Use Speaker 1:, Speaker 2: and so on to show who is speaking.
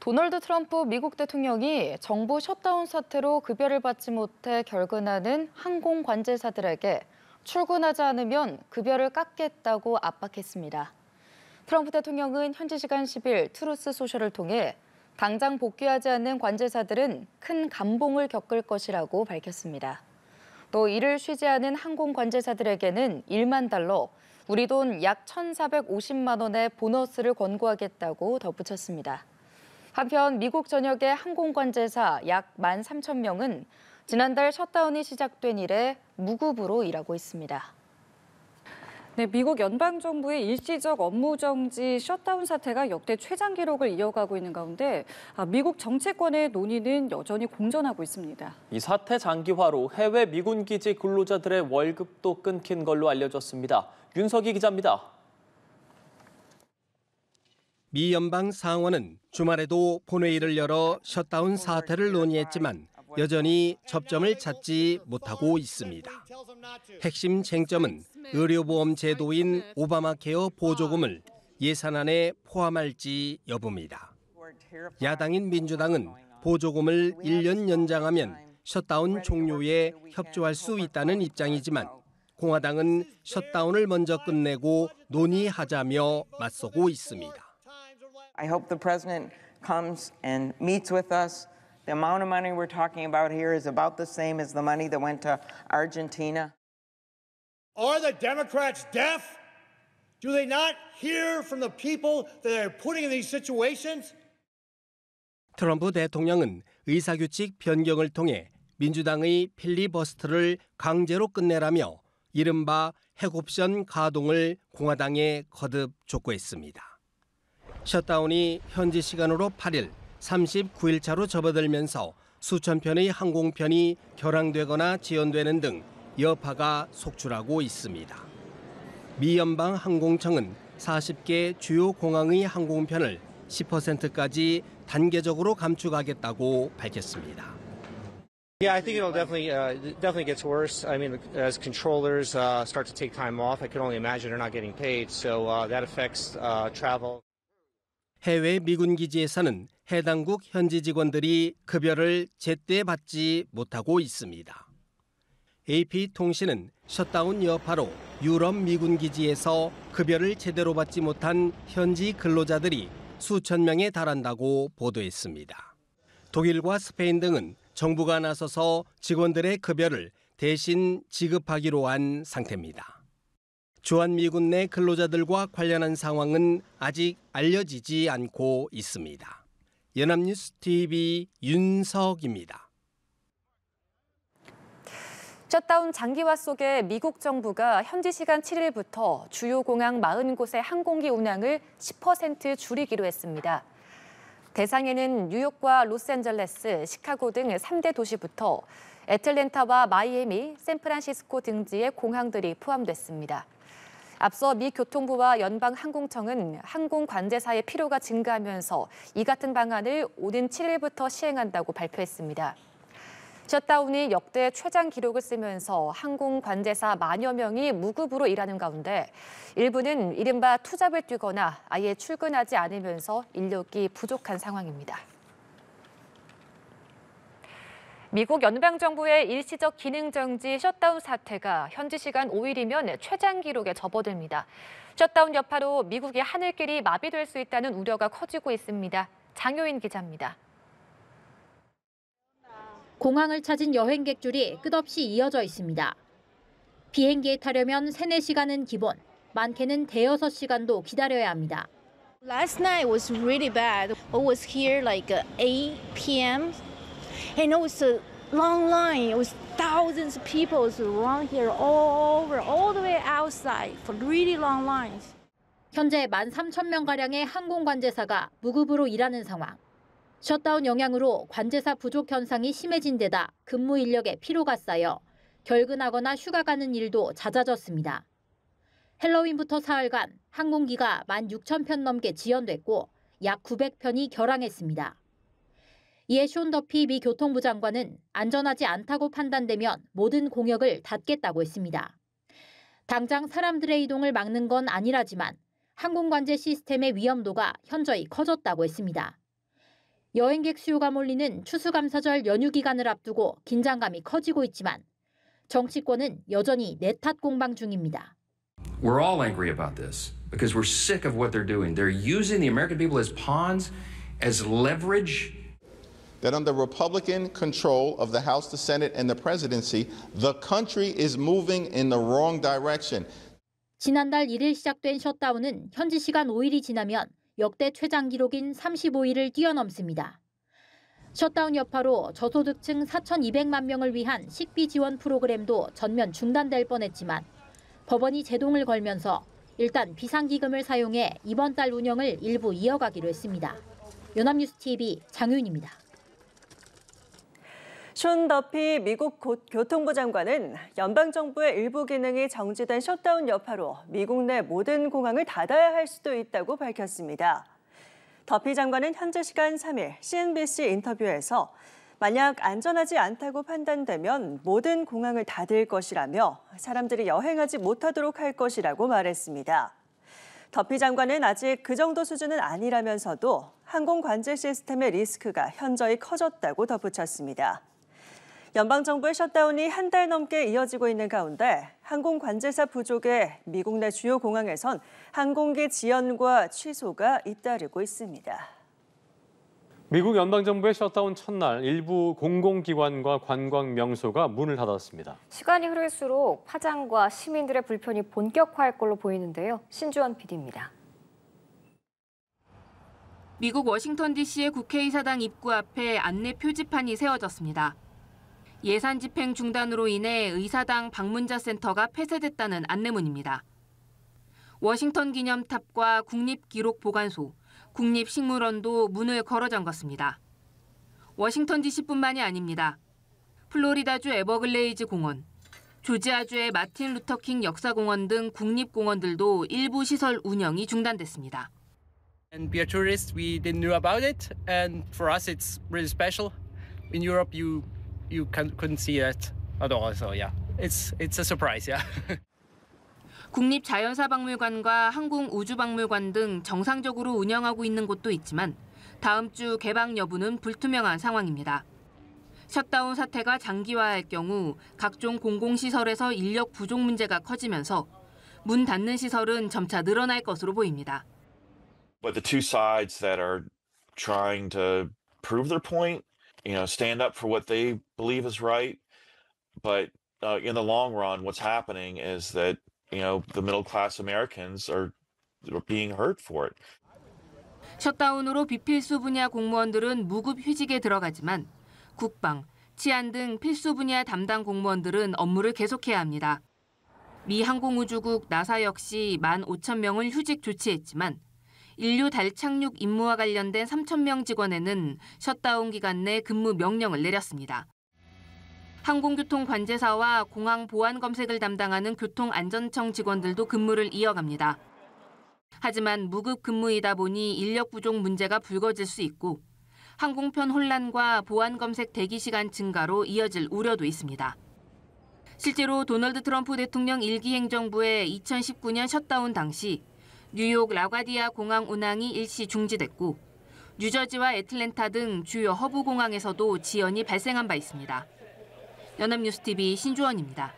Speaker 1: 도널드 트럼프 미국 대통령이 정부 셧다운 사태로 급여를 받지 못해 결근하는 항공 관제사들에게 출근하지 않으면 급여를 깎겠다고 압박했습니다. 트럼프 대통령은 현지 시간 10일 트루스 소셜을 통해 당장 복귀하지 않는 관제사들은 큰 감봉을 겪을 것이라고 밝혔습니다. 또 이를 쉬지 않은 항공 관제사들에게는 1만 달러, 우리 돈 약 1,450만 원의 보너스를 권고하겠다고 덧붙였습니다. 한편 미국 전역의 항공 관제사 약 13,000명은 지난달 셧다운이 시작된 이래 무급으로 일하고 있습니다.
Speaker 2: 네, 미국 연방정부의 일시적 업무 정지 셧다운 사태가 역대 최장 기록을 이어가고 있는 가운데 미국 정치권의 논의는 여전히 공전하고 있습니다.
Speaker 3: 이 사태 장기화로 해외 미군 기지 근로자들의 월급도 끊긴 걸로 알려졌습니다. 윤석희 기자입니다.
Speaker 4: 미 연방 상원은 주말에도 본회의를 열어 셧다운 사태를 논의했지만 여전히 접점을 찾지 못하고 있습니다. 핵심 쟁점은 의료보험 제도인 오바마 케어 보조금을 예산안에 포함할지 여부입니다. 야당인 민주당은 보조금을 1년 연장하면 셧다운 종료에 협조할 수 있다는 입장이지만 공화당은 셧다운을 먼저 끝내고 논의하자며 맞서고 있습니다.
Speaker 5: I hope the president comes and meets with us. The amount of money we're talking about here is about the same as the money that went to Argentina.
Speaker 6: Are the Democrats deaf? Do they not hear from the people that they're putting in these situations?
Speaker 4: 트럼프 대통령은 의사규칙 변경을 통해 민주당의 필리버스터를 강제로 끝내라며 이른바 핵옵션 가동을 공화당에 거듭 촉구했습니다. 셧다운이 현지 시간으로 8일 39일차로 접어들면서 수천 편의 항공편이 결항되거나 지연되는 등 여파가 속출하고 있습니다. 미 연방 항공청은 40개 주요 공항의 항공편을 10%까지 단계적으로 감축하겠다고 밝혔습니다.
Speaker 7: Yeah, I think it'll definitely gets worse. I mean, as controllers start to take time off, I can only imagine they're not getting paid, so that affects travel.
Speaker 4: 해외 미군 기지에서는 해당국 현지 직원들이 급여를 제때 받지 못하고 있습니다. AP통신은 셧다운 여파로 유럽 미군 기지에서 급여를 제대로 받지 못한 현지 근로자들이 수천 명에 달한다고 보도했습니다. 독일과 스페인 등은 정부가 나서서 직원들의 급여를 대신 지급하기로 한 상태입니다. 주한미군 내 근로자들과 관련한 상황은 아직 알려지지 않고 있습니다. 연합뉴스 TV 윤석입니다.
Speaker 8: 셧다운 장기화 속에 미국 정부가 현지 시간 7일부터 주요 공항 40곳의 항공기 운항을 10% 줄이기로 했습니다. 대상에는 뉴욕과 로스앤젤레스, 시카고 등 3대 도시부터 애틀랜타와 마이애미, 샌프란시스코 등지의 공항들이 포함됐습니다. 앞서 미 교통부와 연방항공청은 항공 관제사의 필요가 증가하면서 이 같은 방안을 오는 7일부터 시행한다고 발표했습니다. 셧다운이 역대 최장 기록을 쓰면서 항공 관제사 만여 명이 무급으로 일하는 가운데 일부는 이른바 투잡을 뛰거나 아예 출근하지 않으면서 인력이 부족한 상황입니다. 미국 연방정부의 일시적 기능정지 셧다운 사태가 현지 시간 5일이면 최장 기록에 접어듭니다. 셧다운 여파로 미국의 하늘길이 마비될 수 있다는 우려가 커지고 있습니다. 장효인 기자입니다.
Speaker 9: 공항을 찾은 여행객 줄이 끝없이 이어져 있습니다. 비행기에 타려면 3, 4시간은 기본, 많게는 대여섯 시간도 기다려야 합니다.
Speaker 10: Last night was really bad. I was here like 8 p.m. and it was a long line. It was thousands of people around here all the way outside for really long lines.
Speaker 9: 현재 13,000명가량의 항공 관제사가 무급으로 일하는 상황. 셧다운 영향으로 관제사 부족 현상이 심해진 데다 근무 인력에 피로가 쌓여 결근하거나 휴가 가는 일도 잦아졌습니다. 헬로윈부터 사흘간 항공기가 16,000편 넘게 지연됐고 약 900편이 결항했습니다. 이에 숀 더피 미 교통부 장관은 안전하지 않다고 판단되면 모든 공역을 닫겠다고 했습니다. 당장 사람들의 이동을 막는 건 아니라지만 항공관제 시스템의 위험도가 현저히 커졌다고 했습니다. 여행객 수요가 몰리는 추수감사절 연휴 기간을 앞두고 긴장감이 커지고 있지만 정치권은 여전히 내탓 공방 중입니다.
Speaker 11: We're all angry about this because we're sick of what they're doing. They're using the American people as pawns, as leverage.
Speaker 12: That under Republican control of the House, the Senate, and the presidency, the country is moving in the wrong direction.
Speaker 9: 지난달 1일 시작된 셧다운은 현지 시간 5일이 지나면 역대 최장 기록인 35일을 뛰어넘습니다. 셧다운 여파로 저소득층 4,200만 명을 위한 식비 지원 프로그램도 전면 중단될 뻔했지만 법원이 제동을 걸면서 일단 비상기금을 사용해 이번 달 운영을 일부 이어가기로 했습니다. 연합뉴스TV 장윤입니다.
Speaker 13: 숀 더피 미국 교통부 장관은 연방정부의 일부 기능이 정지된 셧다운 여파로 미국 내 모든 공항을 닫아야 할 수도 있다고 밝혔습니다. 더피 장관은 현지 시간 3일 CNBC 인터뷰에서 만약 안전하지 않다고 판단되면 모든 공항을 닫을 것이라며 사람들이 여행하지 못하도록 할 것이라고 말했습니다. 더피 장관은 아직 그 정도 수준은 아니라면서도 항공 관제 시스템의 리스크가 현저히 커졌다고 덧붙였습니다. 연방정부의 셧다운이 한 달 넘게 이어지고 있는 가운데 항공 관제사 부족에 미국 내 주요 공항에선 항공기 지연과 취소가 잇따르고 있습니다.
Speaker 14: 미국 연방정부의 셧다운 첫날 일부 공공기관과 관광 명소가 문을 닫았습니다.
Speaker 15: 시간이 흐를수록 파장과 시민들의 불편이 본격화할 걸로 보이는데요. 신주원 PD입니다.
Speaker 16: 미국 워싱턴 DC의 국회의사당 입구 앞에 안내 표지판이 세워졌습니다. 예산 집행 중단으로 인해 의사당 방문자 센터가 폐쇄됐다는 안내문입니다. 워싱턴 기념탑과 국립기록보관소, 국립식물원도 문을 걸어 잠갔습니다. 워싱턴 DC뿐만이 아닙니다. 플로리다주 에버글레이즈 공원, 조지아주의 마틴 루터킹 역사공원 등 국립공원들도 일부 시설 운영이 중단됐습니다.
Speaker 17: And we are tourists, we didn't know about it, and for us it's really special. In Europe you couldn't see that at all, so yeah, it's a surprise, yeah.
Speaker 16: 국립자연사박물관과 항공우주박물관 등 정상적으로 운영하고 있는 곳도 있지만 다음 주 개방 여부는 불투명한 상황입니다. 셧다운 사태가 장기화할 경우 각종 공공시설에서 인력 부족 문제가 커지면서 문 닫는 시설은 점차 늘어날 것으로 보입니다.
Speaker 18: But the two sides that are trying to prove their point, stand up for what they believe is right, but in the long run, what's happening is that the middle-class Americans are being hurt for it.
Speaker 16: 셧다운으로 비필수 분야 공무원들은 무급 휴직에 들어가지만 국방, 치안 등 필수 분야 담당 공무원들은 업무를 계속해야 합니다. 미 항공우주국 나사 역시 15,000명을 휴직 조치했지만 인류 달 착륙 임무와 관련된 3,000명 직원에는 셧다운 기간 내 근무 명령을 내렸습니다. 항공교통관제사와 공항 보안 검색을 담당하는 교통안전청 직원들도 근무를 이어갑니다. 하지만 무급 근무이다 보니 인력 부족 문제가 불거질 수 있고 항공편 혼란과 보안 검색 대기 시간 증가로 이어질 우려도 있습니다. 실제로 도널드 트럼프 대통령 1기 행정부의 2019년 셧다운 당시 뉴욕 라과디아 공항 운항이 일시 중지됐고 뉴저지와 애틀랜타 등 주요 허브 공항에서도 지연이 발생한 바 있습니다. 연합뉴스TV 신주원입니다.